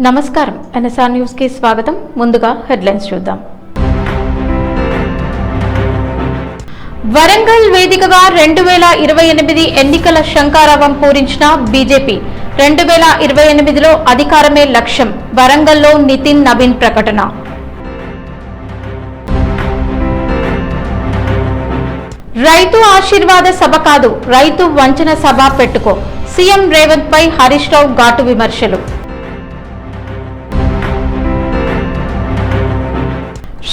నమస్కారం NSR news కి స్వాగతం. ముందుగా హెడ్లైన్స్ చూద్దాం. వరంగల్ వేదికగా 2028 ఎన్నికల శంఖారావం పూరించిన బీజేపీ. 2028లో అధికారమే లక్ష్యం. వరంగల్లో నితిన్ నవీన్ ప్రకటన. రైతు ఆశీర్వాద సభ కాదు, రైతు వంచన సభ పెట్టుకో. సీఎం రేవంత్ పై హరీష్ రావు ఘాటు విమర్శలు.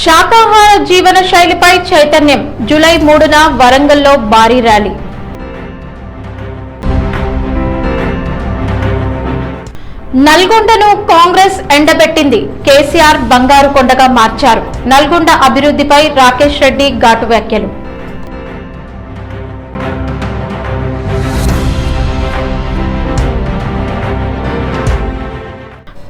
శాకాహార జీవన శైలిపై చైతన్యం. జూలై 3న వరంగల్లో భారీ ర్యాలీ. నల్గొండను కాంగ్రెస్ ఎండబెట్టింది. కేసీఆర్ బంగారు కొండగా మార్చారు. నల్గొండ అభివృద్ధిపై రాకేష్ రెడ్డి ఘాటు వ్యాఖ్యలు.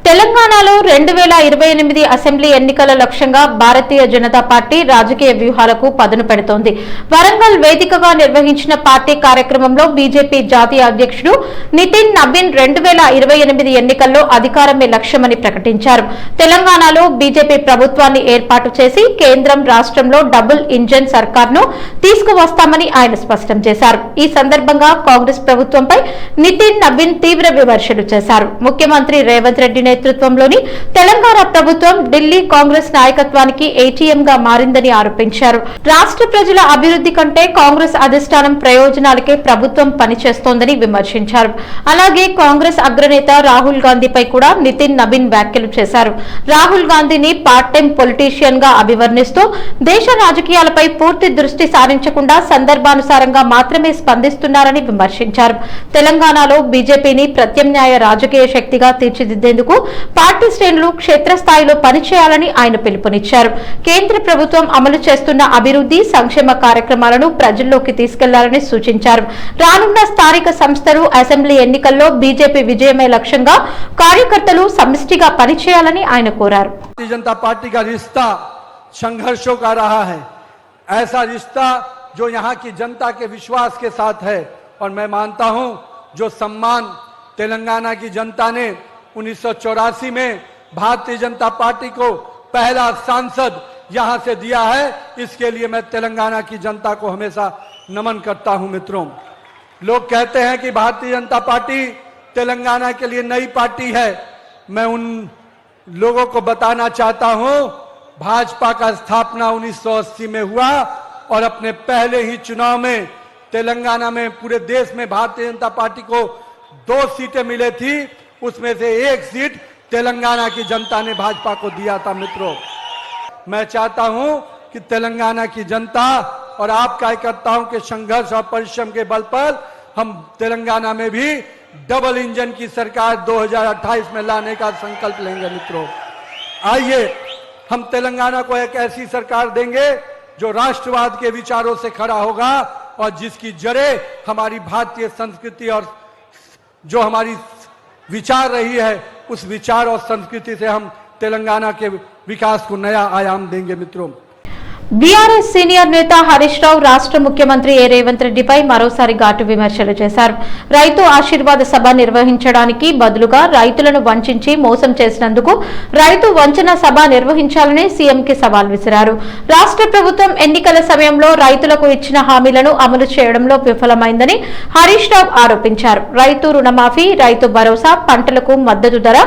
తెలంగాణలో 2028 అసెంబ్లీ ఎన్నికల లక్ష్యంగా భారతీయ జనతా పార్టీ రాజకీయ వ్యూహాలకు పదును పెడుతోంది. వరంగల్ వేదికగా నిర్వహించిన పార్టీ కార్యక్రమంలో బీజేపీ జాతీయ అధ్యక్షుడు నితిన్ నవీన్ 2028 ఎన్నికల్లో అధికారమే లక్ష్యమని ప్రకటించారు. తెలంగాణలో బీజేపీ ప్రభుత్వాన్ని ఏర్పాటు చేసి కేంద్రం రాష్ట్రంలో డబుల్ ఇంజన్ సర్కార్ను తీసుకువస్తామని ఆయన స్పష్టం చేశారు. ఈ సందర్భంగా కాంగ్రెస్ ప్రభుత్వంపై నితిన్ నవీన్ తీవ్ర విమర్శలు చేశారు. ముఖ్యమంత్రి రేవంత్ రెడ్డి నేతృత్వంలోని తెలంగాణ ప్రభుత్వం ఢిల్లీ కాంగ్రెస్ నాయకత్వానికి ఏటీఎంగా మారిందని ఆరోపించారు. రాష్ట్ర ప్రజల అభివృద్ధి కంటే కాంగ్రెస్ అధిష్టానం ప్రయోజనాలకే ప్రభుత్వం పనిచేస్తోందని విమర్శించారు. అలాగే కాంగ్రెస్ అగ్రనేత రాహుల్ గాంధీపై కూడా నితిన్ నవీన్ వ్యాఖ్యలు చేశారు. రాహుల్ గాంధీని పార్ట్ టైం పొలిటీషియన్ గా అభివర్ణిస్తూ దేశ రాజకీయాలపై పూర్తి దృష్టి సారించకుండా సందర్భానుసారంగా మాత్రమే స్పందిస్తున్నారని విమర్శించారు. తెలంగాణలో బీజేపీని ప్రత్యామ్నాయ రాజకీయ శక్తిగా తీర్చిదిద్దేందుకు పార్టీ శ్రేణులు క్షేత్రస్థాయిలో పనిచేయాలని ఆయన పిలుపునిచ్చారు. కేంద్ర ప్రభుత్వం అమలు చేస్తున్న అభివృద్ధి సంక్షేమ కార్యక్రమాలను ప్రజల్లోకి తీసుకెళ్లాలని సూచించారు. రానున్న స్థానిక సంస్థలు అసెంబ్లీ ఎన్నికల్లో బీజేపీ విజయమే లక్ష్యంగా కార్యకర్తలు సమిష్టిగా పనిచేయాలని ఆయన కోరారు. भारतीय जनता पार्टी का रिश्ता संघर्षों का रहा है, ऐसा रिश्ता जो यहाँ की जनता के विश्वास के साथ है और मैं मानता हूँ जो सम्मान तेलंगाना की जनता ने 1984 में भारतीय जनता पार्टी को पहला सांसद यहां से दिया है, इसके लिए मैं तेलंगाना की जनता को हमेशा नमन करता हूं। मित्रों, लोग कहते हैं कि भारतीय जनता पार्टी तेलंगाना के लिए नई पार्टी है। मैं उन लोगों को बताना चाहता हूं, भाजपा का स्थापना 1980 में हुआ और अपने पहले ही चुनाव में तेलंगाना में पूरे देश में भारतीय जनता पार्टी को 2 सीटें मिले थी, उसमें से 1 सीट तेलंगाना की जनता ने भाजपा को दिया था। मित्रों, मैं चाहता हूं कि तेलंगाना की जनता और आप कार्यकर्ताओं के संघर्ष और परिश्रम के बल पर हम तेलंगाना में भी डबल इंजन की सरकार 2028 में लाने का संकल्प लेंगे। मित्रों, आइए हम तेलंगाना को एक ऐसी सरकार देंगे जो राष्ट्रवाद के विचारों से खड़ा होगा और जिसकी जड़ें हमारी भारतीय संस्कृति और जो हमारी विचार रही है उस विचार और संस्कृति से हम तेलंगाना के विकास को नया आयाम देंगे। मित्रों, బీఆర్ఎస్ సీనియర్ నేత హరీష్ రావు రాష్ట్ర ముఖ్యమంత్రి రేవంత్ రెడ్డిపై మరోసారి ఘాటు విమర్శలు చేశారు. రైతు ఆశీర్వాద సభ నిర్వహించడానికి బదులుగా రైతులను వంచించి మోసం చేసినందుకు రైతు వంచన సభ నిర్వహించాలని సీఎంకి సవాల్ విసిరారు. రాష్ట్ర ప్రభుత్వం ఎన్నికల సమయంలో రైతులకు ఇచ్చిన హామీలను అమలు చేయడంలో విఫలమైందని హరీష్ రావు ఆరోపించారు. రైతు రుణమాఫీ, రైతు భరోసా, పంటలకు మద్దతు ధర,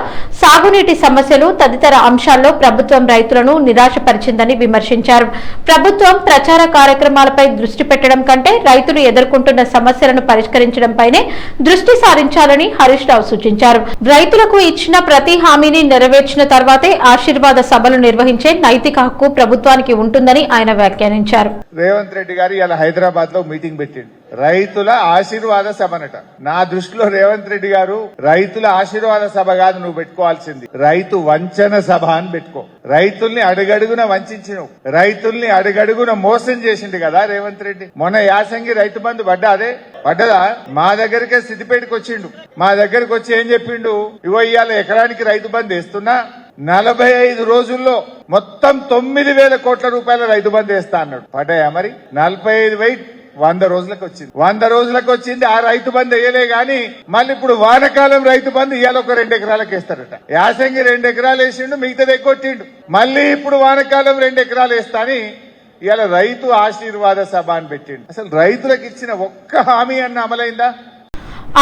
సాగునీటి సమస్యలు తదితర అంశాల్లో ప్రభుత్వం రైతులను నిరాశపరిచిందని విమర్శించారు. ప్రభుత్వం ప్రచార కార్యక్రమాలపై దృష్టి పెట్టడం కంటే రైతులు ఎదుర్కొంటున్న సమస్యలను పరిష్కరించడంపైనే దృష్టి సారించాలని హరీష్ రావు సూచించారు. రైతులకు ఇచ్చిన ప్రతి హామీని నెరవేర్చిన తర్వాతే ఆశీర్వాద సభలు నిర్వహించే నైతిక హక్కు ప్రభుత్వానికి ఉంటుందని ఆయన వ్యాఖ్యానించారు. రేవంత్ రెడ్డి గారు ఇలా హైదరాబాద్ లో మీటింగ్ పెట్టిండు. రైతుల ఆశీర్వాద సభనట. నా దృష్టిలో రేవంత్ రెడ్డి గారు రైతుల ఆశీర్వాద సభ కాదు నువ్వు పెట్టుకోవాల్సింది, రైతు వంచన సభ అని పెట్టుకో. రైతుల్ని అడుగడుగున వంచినవు, రైతుల్ని అడుగడుగున మోసం చేసిండు కదా రేవంత్ రెడ్డి. మొన్న యాసంగి రైతు బంధు పడ్డదా? మా దగ్గరికే సిద్దిపేటకి వచ్చిండు. మా దగ్గరకు వచ్చి ఏం చెప్పిండు, ఇవో ఇవాళ ఎకరానికి రైతు బంధు వేస్తున్నా, 45 రోజుల్లో మొత్తం 9,000 కోట్ల రూపాయల రైతు బంధు వేస్తా అన్నాడు. పడ్డాయా మరి? 45 100 రోజులకు వచ్చింది. 100 రోజులకు వచ్చింది. ఆ రైతు బంధు వేయలే గాని మళ్ళీ ఇప్పుడు వానకాలం రైతు బంధు ఇవాళ ఒక 2 ఎకరాలకు వేస్తారట. యాసంగి 2 ఎకరాలు వేసిండు, మిగతాది ఎగ్గొట్టిండు. మళ్ళీ ఇప్పుడు వానకాలం 2 ఎకరాలు వేస్తా అని ఇవాళ రైతు ఆశీర్వాద సభ అని పెట్టిండు. అసలు రైతులకు ఇచ్చిన ఒక్క హామీ అన్న అమలైందా?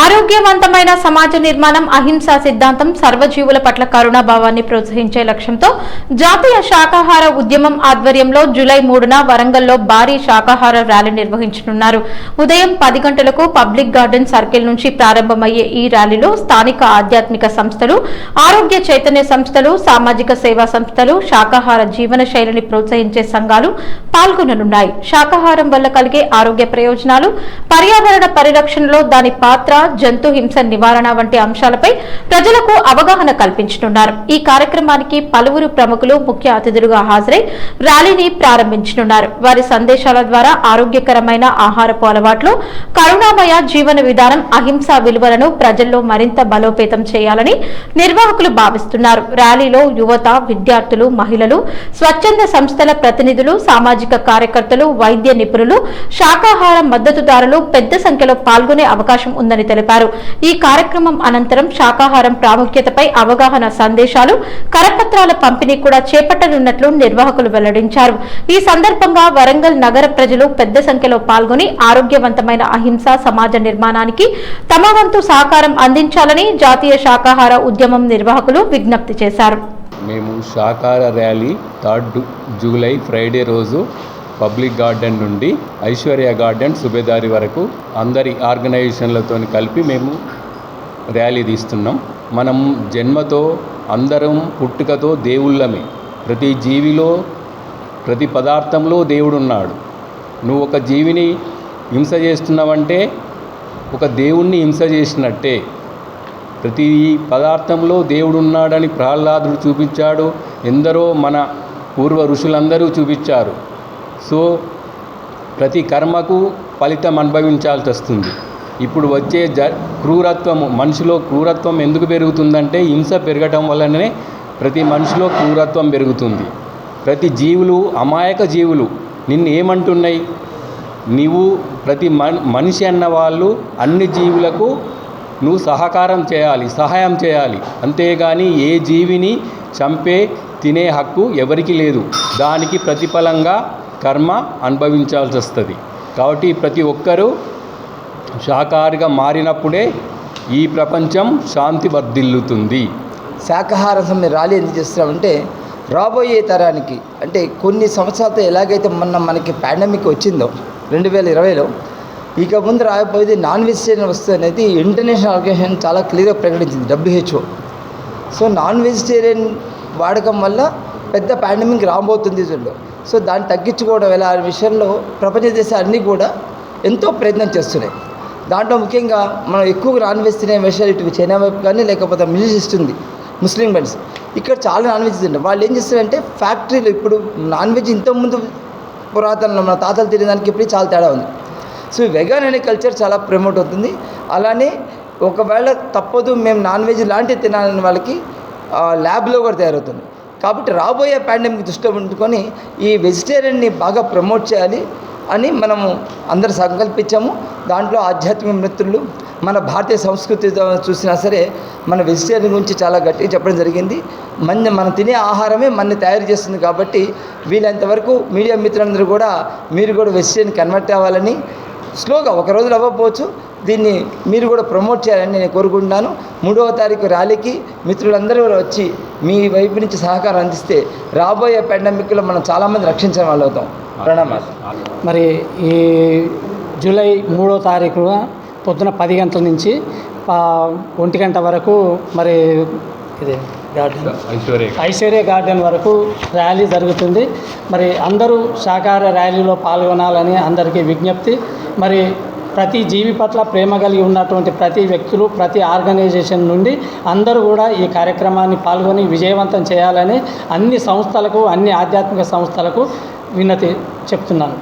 ఆరోగ్యవంతమైన సమాజ నిర్మాణం, అహింసా సిద్ధాంతం, సర్వజీవుల పట్ల కరుణాభావాన్ని ప్రోత్సహించే లక్ష్యంతో జాతీయ శాకాహార ఉద్యమం ఆధ్వర్యంలో జూలై 3న వరంగల్లో భారీ శాకాహార ర్యాలీ నిర్వహించనున్నారు. ఉదయం 10 గంటలకు పబ్లిక్ గార్డెన్ సర్కిల్ నుంచి ప్రారంభమయ్యే ఈ ర్యాలీలో స్థానిక ఆధ్యాత్మిక సంస్థలు, ఆరోగ్య చైతన్య సంస్థలు, సామాజిక సేవా సంస్థలు, శాకాహార జీవన శైలిని ప్రోత్సహించే సంఘాలు పాల్గొననున్నాయి. శాకాహారం వల్ల కలిగే ఆరోగ్య ప్రయోజనాలు, పర్యావరణ పరిరక్షణలో దాని పాత్ర, జంతు హింస నివారణ వంటి అంశాలపై ప్రజలకు అవగాహన కల్పించనున్నారు. ఈ కార్యక్రమానికి పలువురు ప్రముఖులు ముఖ్య అతిథులుగా హాజరై ర్యాలీని ప్రారంభించనున్నారు. వారి సందేశాల ద్వారా ఆరోగ్యకరమైన ఆహారపు అలవాట్లు, కరుణామయ జీవన విధానం, అహింసా విలువలను ప్రజల్లో మరింత బలోపేతం చేయాలని నిర్వాహకులు భావిస్తున్నారు. ర్యాలీలో యువత, విద్యార్థులు, మహిళలు, స్వచ్ఛంద సంస్థల ప్రతినిధులు, సామాజిక కార్యకర్తలు, వైద్య నిపుణులు, శాకాహార మద్దతుదారులు పెద్ద సంఖ్యలో పాల్గొనే అవకాశం ఉందని తెలిపారు. ఈ కార్యక్రమం అనంతరం శాకాహారం ప్రాముఖ్యతపై అవగాహన సందేశాలు, కరపత్రాల పంపిణీ కూడా చేపట్టనున్నట్లు నిర్వాహకులు వెల్లడించారు. ఈ సందర్భంగా వరంగల్ నగర ప్రజలు పెద్ద సంఖ్యలో పాల్గొని ఆరోగ్యవంతమైన అహింసా సమాజ నిర్మాణానికి తమ వంతు సహకారం అందించాలని జాతీయ శాకాహార ఉద్యమం నిర్వాహకులు విజ్ఞప్తి చేశారు. మేము శాకాహార ర్యాలీ 3 జూలై ఫ్రైడే రోజు పబ్లిక్ గార్డెన్ నుండి ఐశ్వర్య గార్డెన్ సుబేదారి వరకు అందరి ఆర్గనైజేషన్లతో కలిపి మేము ర్యాలీ తీస్తున్నాం. మనం జన్మతో అందరం పుట్టుకతో దేవుళ్ళమే. ప్రతి జీవిలో, ప్రతి పదార్థంలో దేవుడు ఉన్నాడు. నువ్వు ఒక జీవిని హింస చేస్తున్నావంటే ఒక దేవుణ్ణి హింస చేసినట్టే. ప్రతి పదార్థంలో దేవుడు ఉన్నాడని ప్రహ్లాదుడు చూపించాడు. ఎందరో మన పూర్వ ఋషులందరూ చూపించారు. సో ప్రతి కర్మకు ఫలితం అనుభవించాల్సి వస్తుంది. ఇప్పుడు వచ్చే క్రూరత్వము, మనిషిలో క్రూరత్వం ఎందుకు పెరుగుతుందంటే హింస పెరగటం వల్లనే ప్రతి మనిషిలో క్రూరత్వం పెరుగుతుంది. ప్రతి జీవులు అమాయక జీవులు నిన్ను ఏమంటున్నాయి? నీవు ప్రతి మనిషి అన్న వాళ్ళు అన్ని జీవులకు నువ్వు సహకారం చేయాలి, సహాయం చేయాలి. అంతేగాని ఏ జీవిని చంపే తినే హక్కు ఎవరికి లేదు. దానికి ప్రతిఫలంగా కర్మ అనుభవించాల్సి వస్తుంది. కాబట్టి ప్రతి ఒక్కరూ శాకాహారిగా మారినప్పుడే ఈ ప్రపంచం శాంతి వర్ధిల్లుతుంది. శాకాహార సమ్మె ర్యాలీ ఎందుకు చేస్తున్నామంటే రాబోయే తరానికి, అంటే కొన్ని సంవత్సరాలతో ఎలాగైతే మనకి పాండమిక్ వచ్చిందో 2020లో, ఇక ముందు రాబోయేది నాన్ వెజిటేరియన్ వస్తువు అనేది ఇంటర్నేషనల్ ఆర్గనైజేషన్ చాలా క్లియర్గా ప్రకటించింది, WHO. సో నాన్ వెజిటేరియన్ వాడకం వల్ల పెద్ద పాండమిక్ రాబోతుంది దీంట్లో. సో దాన్ని తగ్గించుకోవడం ఎలా అనే విషయంలో ప్రపంచ దేశాలన్నీ కూడా ఎంతో ప్రయత్నం చేస్తున్నాయి. దాంట్లో ముఖ్యంగా మనం ఎక్కువగా నాన్ వెజ్ తినే విషయాలు ఇటు చైనా వైపు కానీ లేకపోతే మిడిల్ ఈస్ట్ ఉంది, ముస్లిం కంట్రీస్, ఇక్కడ చాలా నాన్ వెజ్ తింటారు. వాళ్ళు ఏం చేస్తారంటే ఫ్యాక్టరీలు, ఇప్పుడు నాన్ వెజ్ ఇంతకుముందు పురాతన మన తాతలు తినేదానికి ఇప్పుడు చాలా తేడా ఉంది. సో వెగాన్ అనే కల్చర్ చాలా ప్రమోట్ అవుతుంది. అలానే ఒకవేళ తప్పదు మేము నాన్ వెజ్ లాంటివి తినాలని వాళ్ళకి ల్యాబ్లో కూడా తయారవుతుంది. కాబట్టి రాబోయే పాండమిక్ దృష్టిలో ఉంచుకొని ఈ వెజిటేరియన్ని బాగా ప్రమోట్ చేయాలి అని మనము అందరు సంకల్పించాము. దాంట్లో ఆధ్యాత్మిక మిత్రులు, మన భారతీయ సంస్కృతి చూసినా సరే మన వెజిటేరియన్ గురించి చాలా గట్టిగా చెప్పడం జరిగింది. మనం తినే ఆహారమే మనని తయారు చేస్తుంది. కాబట్టి వీలైనంతవరకు మీడియా మిత్రులందరూ కూడా మీరు కూడా వెజిటేరియన్ కన్వర్ట్ అవ్వాలని, స్లోగా ఒక రోజులో అవ్వకపోవచ్చు, దీన్ని మీరు కూడా ప్రమోట్ చేయాలని నేను కోరుకుంటున్నాను. 3వ తారీఖు ర్యాలీకి మిత్రులందరూ వచ్చి మీ వైపు నుంచి సహకారం అందిస్తే రాబోయే పాండమిక్లో మనం చాలామంది రక్షించే వాళ్ళు అవుతాం. ప్రణామాలు. మరి ఈ జూలై 3వ తారీఖున పొద్దున 10 గంటల నుంచి 1 గంట వరకు మరి ఇది ఐశ్వర్య గార్డెన్ వరకు ర్యాలీ జరుగుతుంది. మరి అందరూ శాకాహార ర్యాలీలో పాల్గొనాలని అందరికీ విజ్ఞప్తి. మరి ప్రతి జీవి పట్ల ప్రేమ కలిగి ఉన్నటువంటి ప్రతి వ్యక్తులు, ప్రతి ఆర్గనైజేషన్ నుండి అందరూ కూడా ఈ కార్యక్రమాన్ని పాల్గొని విజయవంతం చేయాలని అన్ని సంస్థలకు, అన్ని ఆధ్యాత్మిక సంస్థలకు విన్నతి చెప్తున్నాను.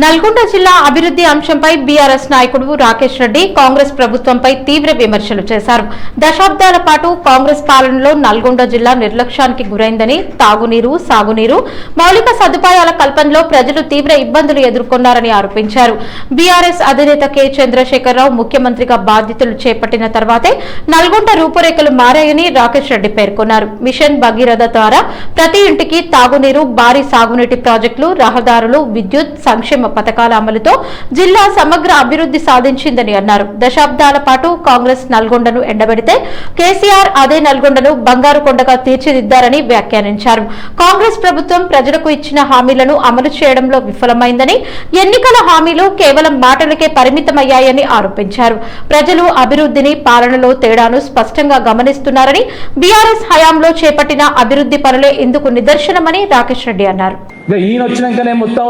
నల్గొండ జిల్లా అభివృద్ధి అంశంపై బీఆర్ఎస్ నాయకుడు రాకేష్ రెడ్డి కాంగ్రెస్ ప్రభుత్వంపై తీవ్ర విమర్శలు చేశారు. దశాబ్దాల పాటు కాంగ్రెస్ పాలనలో నల్గొండ జిల్లా నిర్లక్ష్యానికి గురైందని, తాగునీరు, సాగునీరు, మౌలిక సదుపాయాల కల్పనలో ప్రజలు తీవ్ర ఇబ్బందులు ఎదుర్కొన్నారని ఆరోపించారు. బీఆర్ఎస్ అధినేత కె చంద్రశేఖరరావు ముఖ్యమంత్రిగా బాధ్యతలు చేపట్టిన తర్వాతే నల్గొండ రూపురేఖలు మారాయని రాకేష్ రెడ్డి పేర్కొన్నారు. మిషన్ భగీరథ ద్వారా ప్రతి ఇంటికి తాగునీరు, భారీ సాగునీటి ప్రాజెక్టులు, రహదారులు, విద్యుత్, సంక్షేమ పథకాల అమలుతో జిల్లా సమగ్ర అభివృద్ధి సాధించిందని అన్నారు. దశాబ్దాల పాటు కాంగ్రెస్ నల్గొండను ఎండబెడితే కేసీఆర్ అదే నల్గొండను బంగారు కొండగా తీర్చిదిద్దారని వ్యాఖ్యానించారు. కాంగ్రెస్ ప్రభుత్వం ప్రజలకు ఇచ్చిన హామీలను అమలు చేయడంలో విఫలమైందని, ఎన్నికల హామీలు కేవలం మాటలకే పరిమితమయ్యాయని ఆరోపించారు. ప్రజలు అభివృద్ధిని, పాలనలో తేడాను స్పష్టంగా గమనిస్తున్నారని, బీఆర్ఎస్ హయాంలో చేపట్టిన అభివృద్ధి పనులే ఇందుకు నిదర్శనమని రాకేష్ రెడ్డి అన్నారు. ఈయన వచ్చినాకనే మొత్తం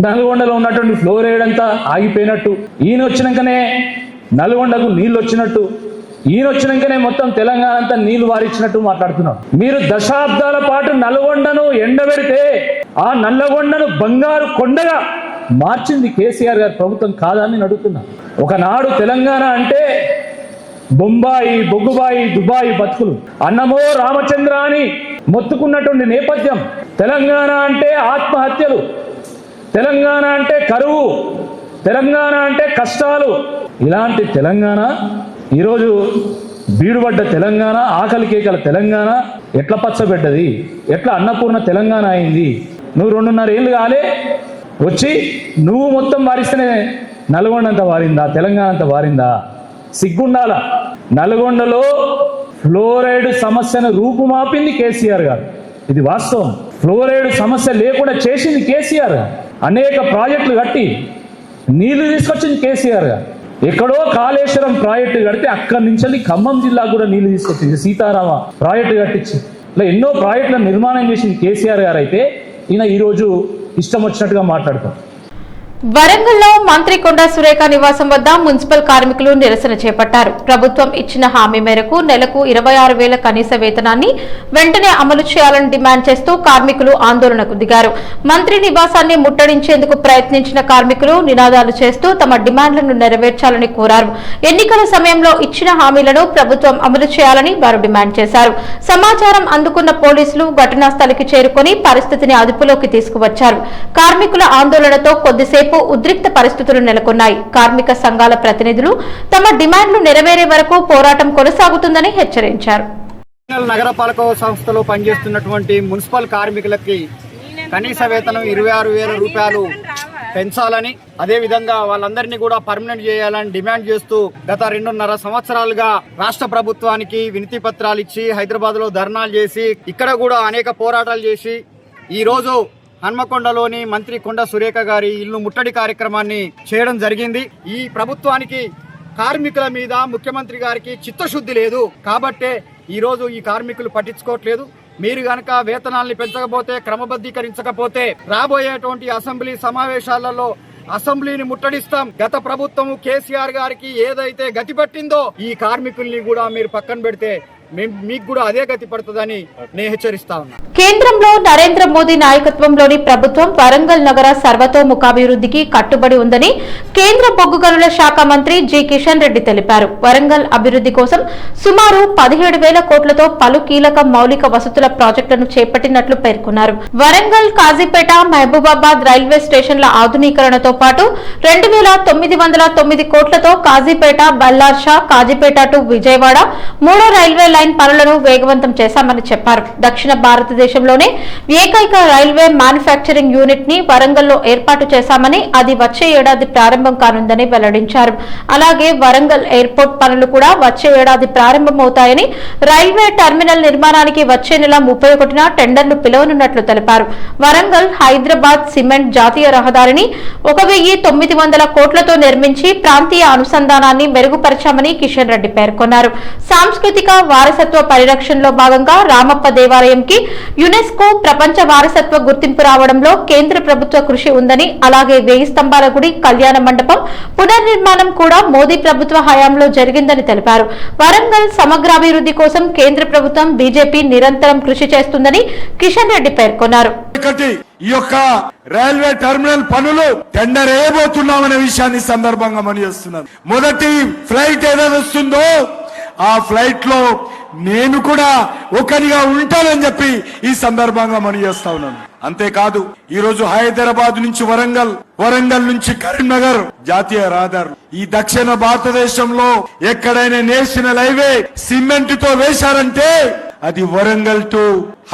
నల్గొండలో ఉన్నటువంటి ఫ్లోరైడ్ అంతా ఆగిపోయినట్టు, ఈయన వచ్చినాకనే నల్గొండకు నీళ్లు వచ్చినట్టు, ఈయన వచ్చినాకనే మొత్తం తెలంగాణ అంతా నీళ్లు వారిచ్చినట్టు మాట్లాడుతున్నాం. మీరు దశాబ్దాల పాటు నల్గొండను ఎండబెడితే ఆ నల్లగొండను బంగారు కొండగా మార్చింది కేసీఆర్ గారి ప్రభుత్వం కాదా అని అడుగుతున్నా. ఒకనాడు తెలంగాణ అంటే బొంబాయి, బొగ్గుబాయి, దుబాయి బతుకులు, అన్నమో రామచంద్ర అని మొత్తుకున్నటువంటి నేపథ్యం. తెలంగాణ అంటే ఆత్మహత్యలు, తెలంగాణ అంటే కరువు, తెలంగాణ అంటే కష్టాలు. ఇలాంటి తెలంగాణ ఈరోజు బీడుబడ్డ తెలంగాణ, ఆకలి కేకల తెలంగాణ ఎట్లా పచ్చబెడ్డది, ఎట్లా అన్నపూర్ణ తెలంగాణ అయింది? నువ్వు 2.5 ఏళ్ళు కాలే వచ్చి నువ్వు మొత్తం వారిస్తేనే నల్గొండ అంతా వారిందా, తెలంగాణ అంతా వారిందా? సిగ్గుండాల. నల్గొండలో ఫ్లోరైడ్ సమస్యను రూపుమాపింది కేసీఆర్ గారు, ఇది వాస్తవం. ఫ్లోరైడ్ సమస్య లేకుండా చేసింది కేసీఆర్ గారు. అనేక ప్రాజెక్టులు కట్టి నీళ్లు తీసుకొచ్చింది కేసీఆర్ గారు. ఎక్కడో కాళేశ్వరం ప్రాజెక్టు కడితే అక్కడి నుంచి ఖమ్మం జిల్లాకు కూడా నీళ్లు తీసుకొచ్చింది. సీతారామ ప్రాజెక్టు కట్టించి ఇలా ఎన్నో ప్రాజెక్టుల నిర్మాణం చేసింది కేసీఆర్ గారు. అయితే ఈయన ఈరోజు ఇష్టం వచ్చినట్టుగా మాట్లాడతారు. వరంగల్లో మంత్రి కొండా సురేఖ నివాసం వద్ద మున్సిపల్ కార్మికులు నిరసన చేపట్టారు. ప్రభుత్వం ఇచ్చిన హామీ మేరకు నెలకు 26,000 కనీస వేతనాన్ని వెంటనే అమలు చేయాలని డిమాండ్ చేస్తూ కార్మికులు ఆందోళనకు దిగారు. మంత్రి నివాసాన్ని ముట్టడించేందుకు ప్రయత్నించిన కార్మికులు నినాదాలు చేస్తూ తమ డిమాండ్లను నెరవేర్చాలని కోరారు. ఎన్నికల సమయంలో ఇచ్చిన హామీలను ప్రభుత్వం అమలు చేయాలని వారు డిమాండ్ చేశారు. సమాచారం అందుకున్న పోలీసులు ఘటనా స్థలికి చేరుకుని పరిస్థితిని అదుపులోకి తీసుకువచ్చారు. కార్మికుల ఆందోళనతో కొద్దిసేపు ఉద్రిక్త పరిస్థితులు నెలకొన్నాయి. కార్మిక సంఘాల ప్రతినిధులు తమ డిమాండ్లు నెరవేరే వరకు పోరాటం కొనసాగుతుందని హెచ్చరించారు. నగరపాలక సంస్థలో పనిచేస్తున్నటువంటి మున్సిపల్ కార్మికులకి కనీస వేతనం 26,000 రూపాయలు పెంచాలని, అదేవిధంగా వాళ్ళందరినీ కూడా పర్మనెంట్ చేయాలని డిమాండ్ చేస్తూ గత 2.5 సంవత్సరాలుగా రాష్ట్ర ప్రభుత్వానికి వినతి పత్రాలు ఇచ్చి హైదరాబాద్ లో ధర్నాలు చేసి ఇక్కడ కూడా అనేక పోరాటాలు చేసి ఈ రోజు హన్మకొండలోని మంత్రి కొండా సురేఖ గారి ఇల్లు ముట్టడి కార్యక్రమాన్ని చేయడం జరిగింది. ఈ ప్రభుత్వానికి కార్మికుల మీద ముఖ్యమంత్రి గారికి చిత్తశుద్ధి లేదు కాబట్టే ఈ రోజు ఈ కార్మికులు పట్టించుకోవట్లేదు. మీరు గనక వేతనాల్ని పెంచకపోతే, క్రమబద్ధీకరించకపోతే రాబోయేటువంటి అసెంబ్లీ సమావేశాలలో అసెంబ్లీని ముట్టడిస్తాం. గత ప్రభుత్వం కేసీఆర్ గారికి ఏదైతే గతి పట్టిందో ఈ కార్మికుల్ని కూడా మీరు పక్కన పెడితే మీకు కూడా అదే గతి పడుతుందని నేను హెచ్చరిస్తా ఉన్నా. కేంద్రంలో నరేంద్ర మోదీ నాయకత్వంలోని ప్రభుత్వం వరంగల్ నగర సర్వతోముఖాభివృద్ధికి కట్టుబడి ఉందని కేంద్ర బొగ్గు గనుల శాఖ మంత్రి జి కిషన్ రెడ్డి తెలిపారు. వరంగల్ అభివృద్ధి కోసం సుమారు 17,000 కోట్లతో పలు కీలక మౌలిక వసతుల ప్రాజెక్టులను చేపట్టినట్లు పేర్కొన్నారు. వరంగల్, కాజీపేట, మహబూబాబాద్ రైల్వే స్టేషన్ల ఆధునీకరణతో పాటు 2,909 కోట్లతో కాజీపేట, బల్లార్షా, కాజీపేట టు విజయవాడ 3వ రైల్వే లైన్ పనులను వేగవంతం చేశామని చెప్పారు. దక్షిణ భారతదేశంలోనే ఏకైక రైల్వే మ్యానుఫ్యాక్చరింగ్ యూనిట్ ని వరంగల్లో ఏర్పాటు చేశామని, అది వచ్చే ఏడాది ప్రారంభం కానుందని వెల్లడించారు. అలాగే వరంగల్ ఎయిర్పోర్ట్ పనులు కూడా వచ్చే ఏడాది ప్రారంభమవుతాయని, రైల్వే టెర్మినల్ నిర్మాణానికి వచ్చే నెల 31న టెండర్లు పిలవనున్నట్లు తెలిపారు. వరంగల్ హైదరాబాద్ సిమెంట్ జాతీయ రహదారిని 1,900 కోట్లతో నిర్మించి ప్రాంతీయ అనుసంధానాన్ని మెరుగుపరిచామని కిషన్ రెడ్డి పేర్కొన్నారు. సాంస్కృతిక వారసత్వ పరిరక్షణలో భాగంగా రామప్ప దేవాలయంకి యునెస్కో ప్రపంచ వారసత్వ గుర్తింపు రావడంలో కేంద్ర ప్రభుత్వ కృషి ఉందని, అలాగే 1000 స్తంభాల గుడి కళ్యాణ మండపం పునర్నిర్మాణం కూడా మోదీ ప్రభుత్వ హయాంలో జరిగిందని తెలిపారు. వరంగల్ సమగ్రాభివృద్ధి కోసం కేంద్ర ప్రభుత్వం బీజేపీ నిరంతరం కృషి చేస్తుందని కిషన్ రెడ్డి పేర్కొన్నారు. ఈ యొక్క రైల్వే టెర్మినల్ పనులు టెండర్ వేయబోతున్నామనే విషయాన్ని సందర్భంగా మనం చేస్తున్నాం. మొదటి ఫ్లైట్ ఏదైనా వస్తుందో ఆ ఫ్లైట్ లో నేను కూడా ఒకరిగా ఉంటానని చెప్పి ఈ సందర్భంగా మనం చేస్తా ఉన్నాను. అంతేకాదు ఈ రోజు హైదరాబాద్ నుంచి వరంగల్ నుంచి కరీంనగర్ జాతీయ రహదారు, ఈ దక్షిణ భారతదేశంలో ఎక్కడైనా నేషనల్ హైవే సిమెంట్ తో వేశారంటే అది వరంగల్ టు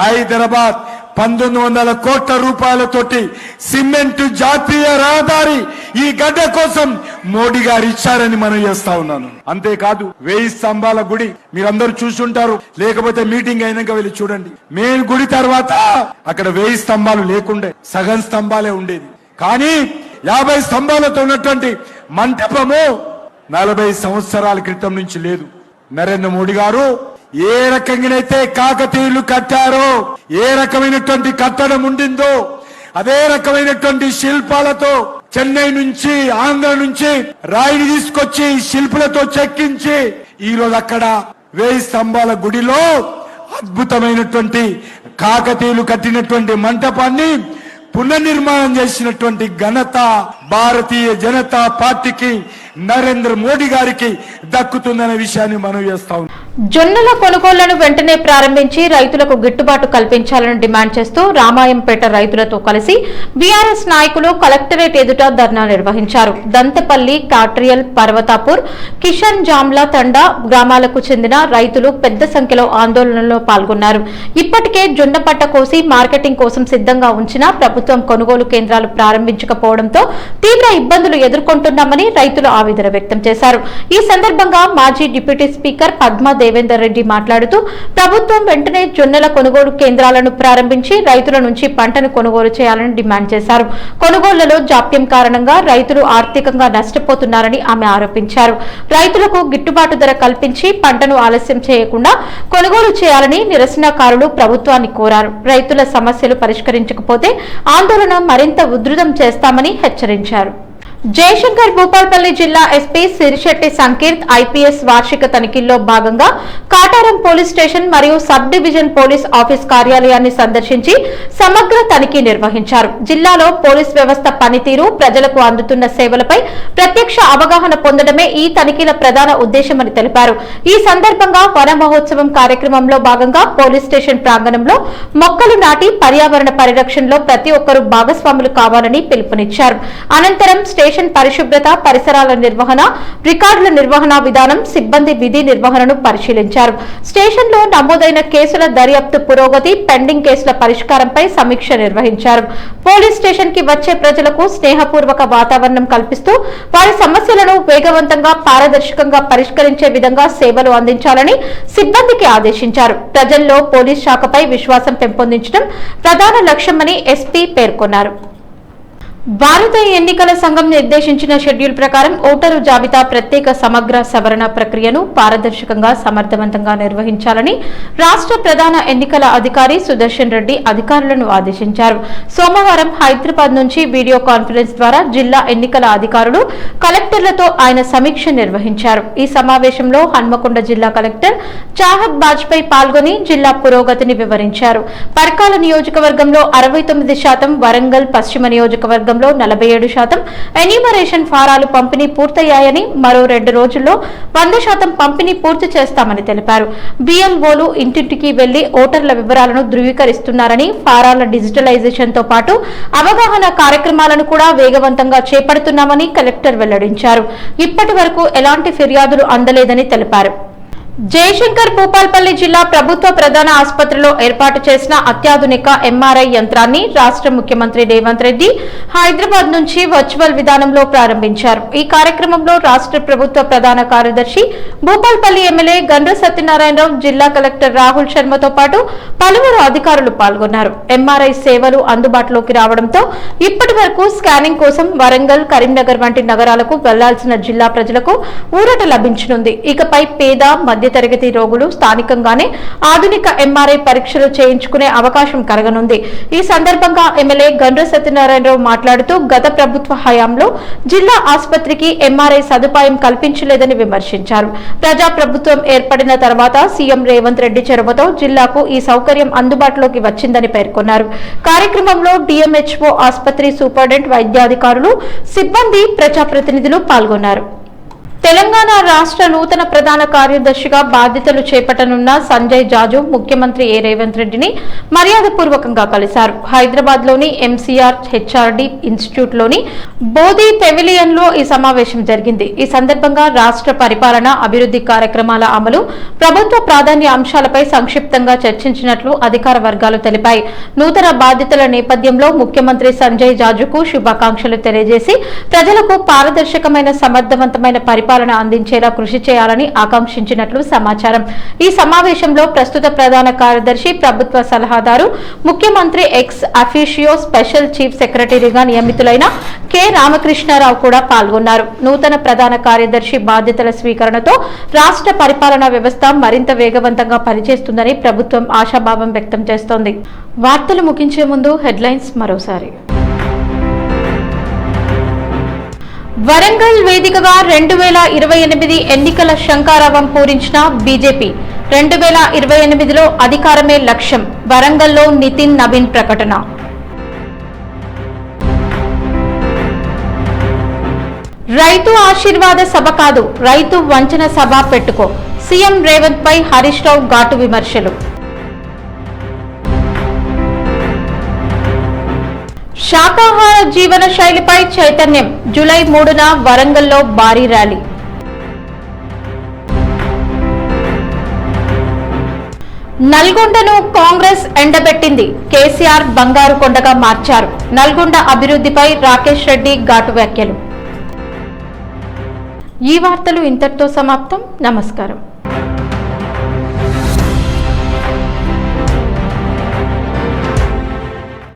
హైదరాబాద్ 1900 కోట్ల రూపాయలతోటి సిమెంట్ జాతీయ రహదారి ఈ గడ్డ కోసం మోడీ గారు ఇచ్చారని మనం చేస్తా ఉన్నాను. అంతేకాదు 1000 స్తంభాల గుడి మీరందరూ చూసుంటారు, లేకపోతే మీటింగ్ అయినాక వెళ్ళి చూడండి. మెయిన్ గుడి తర్వాత అక్కడ 1000 స్తంభాలు లేకుండే, సగం స్తంభాలే ఉండేది. కానీ 50 స్తంభాలతో ఉన్నటువంటి మంటపము 40 సంవత్సరాల క్రితం నుంచి లేదు. నరేంద్ర మోడీ గారు ఏ రకంగానైతే కాకతీయులు కట్టారో, ఏ రకమైనటువంటి కట్టడం ఉండిందో అదే రకమైనటువంటి శిల్పాలతో చెన్నై నుంచి ఆంధ్ర నుంచి రాయిని తీసుకొచ్చి శిల్పులతో చెక్కించి ఈ రోజు అక్కడ 1000 స్తంభాల గుడిలో అద్భుతమైనటువంటి కాకతీయులు కట్టినటువంటి మంటపాన్ని పునర్నిర్మాణం చేసినటువంటి ఘనత భారతీయ జనతా పార్టీకి నరేంద్ర మోడీ గారికి దక్కుతుందనే విషయాన్ని మనం చేస్తాం. జొన్నల కొనుగోళ్లను వెంటనే ప్రారంభించి రైతులకు గిట్టుబాటు కల్పించాలని డిమాండ్ చేస్తూ రామాయంపేట రైతులతో కలిసి బీఆర్ఎస్ నాయకులు కలెక్టరేట్ ఎదుట ధర్నా నిర్వహించారు. దంతపల్లి, కాట్రియల్, పర్వతాపూర్, కిషన్ జామ్లా తండా గ్రామాలకు చెందిన రైతులు పెద్ద సంఖ్యలో ఆందోళనలో పాల్గొన్నారు. ఇప్పటికే జొన్న పట్ట కోసి మార్కెటింగ్ కోసం సిద్ధంగా ఉంచినా ప్రభుత్వం కొనుగోలు కేంద్రాలు ప్రారంభించకపోవడంతో తీవ్ర ఇబ్బందులు ఎదుర్కొంటున్నామని రైతులు ఆవేదన వ్యక్తం చేశారు. ఈ సందర్భంగా మాజీ డిప్యూటీ స్పీకర్ పద్మా దేవేందర్ రెడ్డి మాట్లాడుతూ ప్రభుత్వం వెంటనే జొన్నల కొనుగోలు కేంద్రాలను ప్రారంభించి రైతుల నుంచి పంటను కొనుగోలు చేయాలని డిమాండ్ చేశారు. కొనుగోళ్లలో జాప్యం కారణంగా రైతులు ఆర్థికంగా నష్టపోతున్నారని ఆమె ఆరోపించారు. రైతులకు గిట్టుబాటు ధర కల్పించి పంటను ఆలస్యం చేయకుండా కొనుగోలు చేయాలని నిరసనకారులు ప్రభుత్వాన్ని కోరారు. రైతుల సమస్యలు పరిష్కరించకపోతే ఆందోళన మరింత ఉధృతం చేస్తామని హెచ్చరించారు. జయశంకర్ భూపాల్పల్లి జిల్లా ఎస్పీ సిరిశెట్టి సంకీర్త్ ఐపీఎస్ వార్షిక తనిఖీల్లో భాగంగా కాటారం పోలీస్ స్టేషన్ మరియు సబ్ డివిజన్ పోలీస్ ఆఫీస్ కార్యాలయాన్ని సందర్శించి సమగ్ర తనిఖీ నిర్వహించారు. జిల్లాలో పోలీస్ వ్యవస్థ పనితీరు, ప్రజలకు అందుతున్న సేవలపై ప్రత్యక్ష అవగాహన పొందడమే ఈ తనిఖీల ప్రధాన ఉద్దేశమని తెలిపారు. ఈ సందర్భంగా వన మహోత్సవం కార్యక్రమంలో భాగంగా పోలీస్ స్టేషన్ ప్రాంగణంలో మొక్కలు నాటి పర్యావరణ పరిరక్షణలో ప్రతి ఒక్కరూ భాగస్వాములు కావాలని పిలుపునిచ్చారు. అనంతరం స్టేషన్ పరిశుభ్రత, పరిసరాల నిర్వహణ, రికార్డుల నిర్వహణ విధానం, సిబ్బంది విధి నిర్వహణను పరిశీలించారు. స్టేషన్లో నమోదైన కేసుల దర్యాప్తు పురోగతి, పెండింగ్ కేసుల పరిష్కారంపై సమీక్ష నిర్వహించారు. పోలీస్ స్టేషన్ కి వచ్చే ప్రజలకు స్నేహపూర్వక వాతావరణం కల్పిస్తూ వారి సమస్యలను వేగవంతంగా, పారదర్శకంగా పరిష్కరించే విధంగా సేవలు అందించాలని సిబ్బందికి ఆదేశించారు. ప్రజల్లో పోలీస్ శాఖపై విశ్వాసం పెంపొందించడం ప్రధాన లక్ష్యమని ఎస్పీ పేర్కొన్నారు. భారత ఎన్నికల సంఘం నిర్దేశించిన షెడ్యూల్ ప్రకారం ఓటరు జాబితా ప్రత్యేక సమగ్ర సవరణ ప్రక్రియను పారదర్శకంగా, సమర్థవంతంగా నిర్వహించాలని రాష్ట్ర ప్రధాన ఎన్నికల అధికారి సుదర్శన్ రెడ్డి అధికారులను ఆదేశించారు. సోమవారం హైదరాబాద్ నుంచి వీడియో కాన్ఫరెన్స్ ద్వారా జిల్లా ఎన్నికల అధికారులు, కలెక్టర్లతో ఆయన సమీక్ష నిర్వహించారు. ఈ సమావేశంలో హన్మకొండ జిల్లా కలెక్టర్ చాహబ్ బాజ్పేయి పాల్గొని జిల్లా పురోగతిని వివరించారు. పర్కాల నియోజకవర్గంలో 69%, వరంగల్ పశ్చిమ నియోజకవర్గం 47% ఎన్యూమరేషన్ ఫారాలు పంపిణీ పూర్తయ్యాయని, మరో 2 రోజుల్లో 100% పంపిణీ పూర్తి చేస్తామని తెలిపారు. బిఎల్ఓలు ఇంటింటికి వెళ్లి ఓటర్ల వివరాలను ధృవీకరిస్తున్నారని, ఫారాల డిజిటలైజేషన్ తో పాటు అవగాహన కార్యక్రమాలను కూడా వేగవంతంగా చేపడుతున్నామని కలెక్టర్ వెల్లడించారు. ఇప్పటి వరకు ఎలాంటి ఫిర్యాదులు అందలేదని తెలిపారు. జయశంకర్ భూపాల్పల్లి జిల్లా ప్రభుత్వ ప్రధాన ఆసుపత్రిలో ఏర్పాటు చేసిన అత్యాధునిక ఎంఆర్ఐ యంత్రాన్ని రాష్ట్ర ముఖ్యమంత్రి రేవంత్ రెడ్డి హైదరాబాద్ నుంచి వర్చువల్ విధానంలో ప్రారంభించారు. ఈ కార్యక్రమంలో రాష్ట్ర ప్రభుత్వ ప్రధాన కార్యదర్శి, భూపాల్పల్లి ఎమ్మెల్యే గండ్ర సత్యనారాయణరావు, జిల్లా కలెక్టర్ రాహుల్ శర్మతో పాటు పలువురు అధికారులు పాల్గొన్నారు. ఎంఆర్ఐ సేవలు అందుబాటులోకి రావడంతో ఇప్పటి వరకు స్కానింగ్ కోసం వరంగల్, కరీంనగర్ వంటి నగరాలకు వెళ్లాల్సిన జిల్లా ప్రజలకు ఊరట లభించనుంది. ఇకపై పేద, మధ్య మధ్యతరగతి రోగులు స్థానికంగానే ఆధునిక ఎంఆర్ఐ పరీక్షలు చేయించుకునే అవకాశం కలగనుంది. ఈ సందర్భంగా ఎమ్మెల్యే గండ్ర సత్యనారాయణరావు మాట్లాడుతూ గత ప్రభుత్వ హయాంలో జిల్లా ఆసుపత్రికి ఎంఆర్ఐ సదుపాయం కల్పించలేదని విమర్శించారు. ప్రజాప్రభుత్వం ఏర్పడిన తర్వాత సీఎం రేవంత్ రెడ్డి చొరవతో జిల్లాకు ఈ సౌకర్యం అందుబాటులోకి వచ్చిందని పేర్కొన్నారు. కార్యక్రమంలో డిఎంహెచ్ఓ ఆసుపత్రి సూపరింటెండెంట్, వైద్యాధికారులు, సిబ్బంది, ప్రజాప్రతినిధులు పాల్గొన్నారు. తెలంగాణ రాష్ట్ర నూతన ప్రధాన కార్యదర్శిగా బాధ్యతలు చేపట్టనున్న సంజయ్ జాజు ముఖ్యమంత్రి రేవంత్ రెడ్డిని మర్యాదపూర్వకంగా కలిశారు. హైదరాబాద్ లోని ఎంసీఆర్ హెచ్ఆర్డి ఇన్స్టిట్యూట్ లోని బోధి పెవిలియన్ లో ఈ సమావేశం జరిగింది. ఈ సందర్భంగా రాష్ట్ర పరిపాలన, అభివృద్ధి కార్యక్రమాల అమలు, ప్రభుత్వ ప్రాధాన్య అంశాలపై సంక్షిప్తంగా చర్చించినట్లు అధికార వర్గాలు తెలిపాయి. నూతన బాధ్యతల నేపథ్యంలో ముఖ్యమంత్రి సంజయ్ జాజుకు శుభాకాంక్షలు తెలియజేసి ప్రజలకు పారదర్శకమైన, సమర్థవంతమైన పరిపాలన అందించేలా కృషి చేయాలని ఆకాంక్షించినట్లు సమాచారం. ఈ సమావేశంలో ప్రస్తుత ప్రధాన కార్యదర్శి, ప్రభుత్వ సలహాదారు, ముఖ్యమంత్రి ఎక్స్ అఫీషియో స్పెషల్ చీఫ్ సెక్రటరీగా నియమితులైన కె రామకృష్ణారావు కూడా పాల్గొన్నారు. నూతన ప్రధాన కార్యదర్శి బాధ్యతల స్వీకరణతో రాష్ట్ర పరిపాలనా వ్యవస్థ మరింత వేగవంతంగా పనిచేస్తుందని ప్రభుత్వం ఆశాభావం వ్యక్తం చేస్తోంది. వార్తలు ముగించే ముందు హెడ్లైన్స్ మరోసారి. వరంగల్ వేదికగా 2028 ఎన్నికల శంఖారావం పూరించిన బీజేపీ. 2028లో అధికారమే లక్ష్యం. వరంగల్లో నితిన్ నవీన్ ప్రకటన. రైతు ఆశీర్వాద సభ కాదు, రైతు వంచన సభ పెట్టుకో. సీఎం రేవంత్ పై హరీష్ రావు ఘాటు విమర్శలు. శాకాహార జీవన శైలిపై చైతన్యం. జూలై 3న వరంగల్లో భారీ ర్యాలీ. నల్గొండను కాంగ్రెస్ ఎండబెట్టింది. కేసీఆర్ బంగారు కొండగా మార్చారు. నల్గొండ అభివృద్ధిపై రాకేష్ రెడ్డి ఘాటు వ్యాఖ్యలు. ఈ వార్తలు ఇంతటితో సమాప్తం. నమస్కారం.